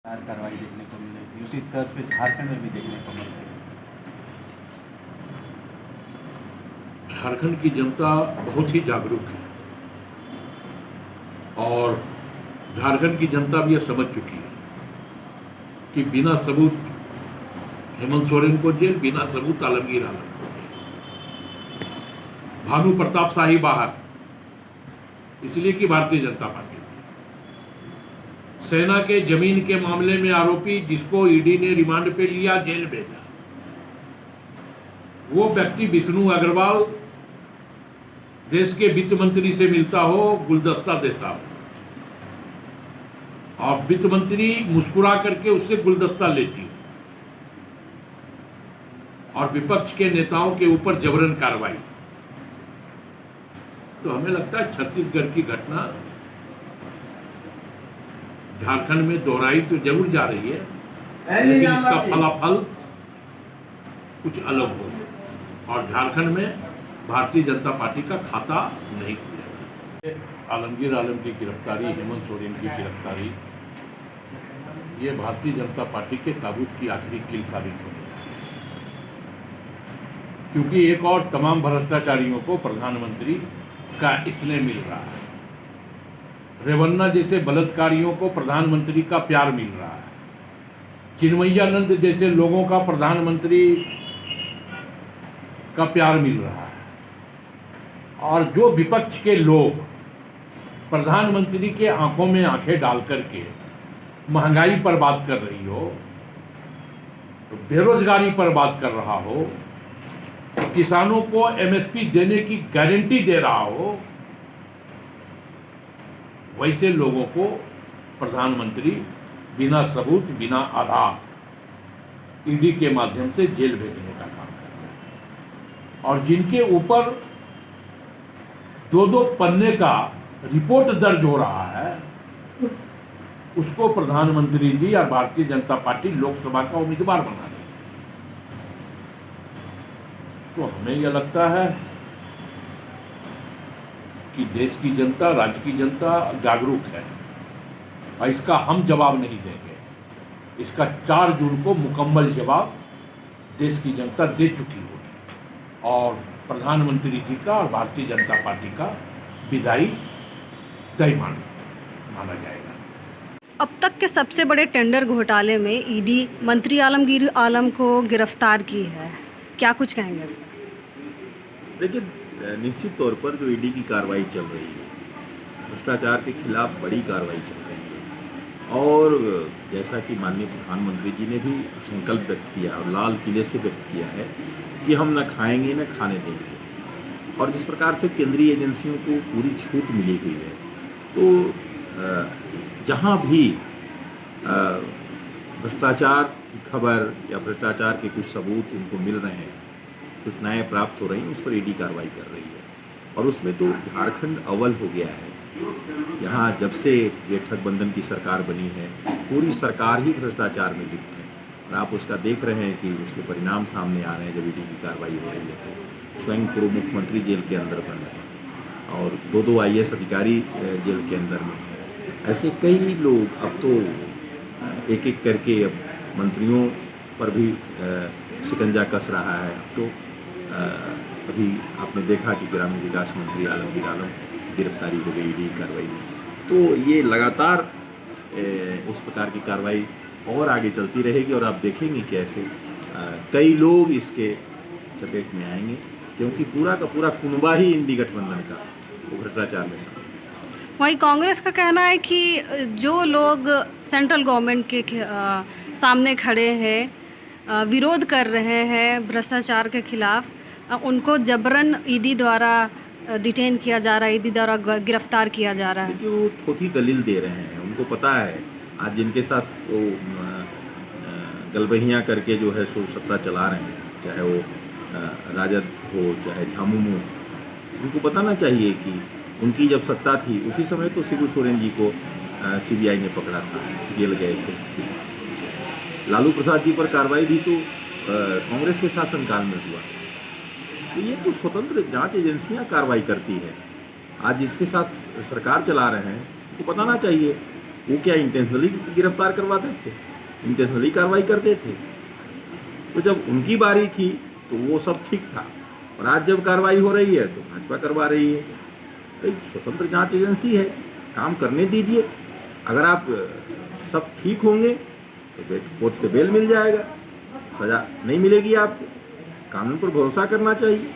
कार्रवाई देखने को मिलेगी, उसी तर्ज पे झारखंड में भी देखने को मिलेगी। झारखंड की जनता बहुत ही जागरूक है और झारखंड की जनता भी यह समझ चुकी है कि बिना सबूत हेमंत सोरेन को जेल, बिना सबूत आलमगीर आलम को जेल। भानु प्रताप शाही बाहर इसलिए कि भारतीय जनता पार्टी सेना के जमीन के मामले में आरोपी जिसको ईडी ने रिमांड पे लिया, जेल भेजा, वो व्यक्ति विष्णु अग्रवाल देश के वित्त मंत्री से मिलता हो, गुलदस्ता देता हो और वित्त मंत्री मुस्कुरा करके उससे गुलदस्ता लेती हो और विपक्ष के नेताओं के ऊपर जबरन कार्रवाई। तो हमें लगता है छत्तीसगढ़ की घटना झारखंड में दोहराई तो जरूर जा रही है, लेकिन इसका फलाफल कुछ अलग होगा और झारखंड में भारतीय जनता पार्टी का खाता नहीं खुलेगा। आलमगीर आलम की गिरफ्तारी, हेमंत सोरेन की गिरफ्तारी, ये भारतीय जनता पार्टी के ताबूत की आखिरी कील साबित होगी, क्योंकि एक और तमाम भ्रष्टाचारियों को प्रधानमंत्री का स्नेह मिल रहा है, रेवन्ना जैसे बलात्कारियों को प्रधानमंत्री का प्यार मिल रहा है, चिन्मयानंद जैसे लोगों का प्रधानमंत्री का प्यार मिल रहा है और जो विपक्ष के लोग प्रधानमंत्री के आंखों में आंखें डाल करके महंगाई पर बात कर रही हो, बेरोजगारी पर बात कर रहा हो, किसानों को एमएसपी देने की गारंटी दे रहा हो, वैसे लोगों को प्रधानमंत्री बिना सबूत, बिना आधार ईडी के माध्यम से जेल भेजने का काम कर रहे हैं और जिनके ऊपर दो पन्ने का रिपोर्ट दर्ज हो रहा है, उसको प्रधानमंत्री जी और भारतीय जनता पार्टी लोकसभा का उम्मीदवार बना रही है। तो हमें यह लगता है कि देश की जनता, राज्य की जनता जागरूक है और इसका हम जवाब नहीं देंगे। इसका 4 जून को मुकम्मल जवाब देश की जनता दे चुकी होगी और प्रधानमंत्री जी का और भारतीय जनता पार्टी का विदाई तय माना जाएगा। अब तक के सबसे बड़े टेंडर घोटाले में ईडी मंत्री आलमगीर आलम को गिरफ्तार की है, क्या कुछ कहेंगे इस पर? देखिए, निश्चित तौर पर जो ईडी की कार्रवाई चल रही है, भ्रष्टाचार के खिलाफ बड़ी कार्रवाई चल रही है और जैसा कि माननीय प्रधानमंत्री जी ने भी संकल्प व्यक्त किया और लाल किले से व्यक्त किया है कि हम न खाएंगे न खाने देंगे और जिस प्रकार से केंद्रीय एजेंसियों को पूरी छूट मिली हुई है, तो जहाँ भी भ्रष्टाचार की खबर या भ्रष्टाचार के कुछ सबूत उनको मिल रहे हैं, सूचनाएँ प्राप्त हो रही हैं, उस पर ईडी कार्रवाई कर रही है और उसमें तो झारखंड अव्वल हो गया है। यहाँ जब से ये गठबंधन की सरकार बनी है, पूरी सरकार ही भ्रष्टाचार में लिप्त है और आप उसका देख रहे हैं कि उसके परिणाम सामने आ रहे हैं। जब ईडी की कार्रवाई हो रही है तो स्वयं पूर्व मुख्यमंत्री जेल के अंदर बन रहे हैं और 2 IAS अधिकारी जेल के अंदर में हैं। ऐसे कई लोग अब तो एक एक करके अब मंत्रियों पर भी शिकंजा कस रहा है। अब तो अभी आपने देखा कि ग्रामीण विकास मंत्री आलमगीर आलम गिरफ्तारी हो गई ईडी कार्रवाई में। तो ये लगातार इस प्रकार की कार्रवाई और आगे चलती रहेगी और आप देखेंगे कि ऐसे कई लोग इसके चपेट में आएंगे, क्योंकि पूरा का पूरा कुनबा ही इंडी गठबंधन का भ्रष्टाचार में शामिल है। वहीं कांग्रेस का कहना है कि जो लोग सेंट्रल गवर्नमेंट के सामने खड़े हैं, विरोध कर रहे हैं भ्रष्टाचार के खिलाफ, उनको जबरन ईडी द्वारा डिटेन किया जा रहा है, ईडी द्वारा गिरफ्तार किया जा रहा है। क्योंकि वो थोथी दलील दे रहे हैं। उनको पता है आज जिनके साथ वो गलबहियाँ करके जो है सो सत्ता चला रहे हैं, चाहे वो राजद हो चाहे झामुमो, उनको बताना चाहिए कि उनकी जब सत्ता थी उसी समय तो शिबू सोरेन जी को सीबीआई ने पकड़ा था, जेल गए थे। लालू प्रसाद जी पर कार्रवाई भी तो कांग्रेस के शासनकाल में हुआ। तो ये तो स्वतंत्र जांच एजेंसियां कार्रवाई करती है। आज जिसके साथ सरकार चला रहे हैं उनको बताना चाहिए वो क्या इंटेंशनली गिरफ्तार करवाते थे, इंटेंशनली कार्रवाई करते थे। तो जब उनकी बारी थी तो वो सब ठीक था, और आज जब कार्रवाई हो रही है तो भाजपा करवा रही है। भाई स्वतंत्र जांच एजेंसी है, काम करने दीजिए। अगर आप सब ठीक होंगे तो कोर्ट से बेल मिल जाएगा, सजा नहीं मिलेगी आपको। कानून पर भरोसा करना चाहिए।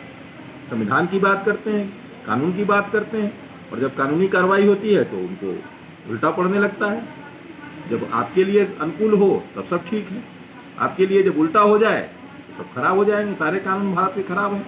संविधान की बात करते हैं, कानून की बात करते हैं, और जब कानूनी कार्रवाई होती है तो उनको उल्टा पड़ने लगता है। जब आपके लिए अनुकूल हो तब सब ठीक है, आपके लिए जब उल्टा हो जाए तो सब खराब हो जाएंगे। सारे कानून भारत के खराब हैं।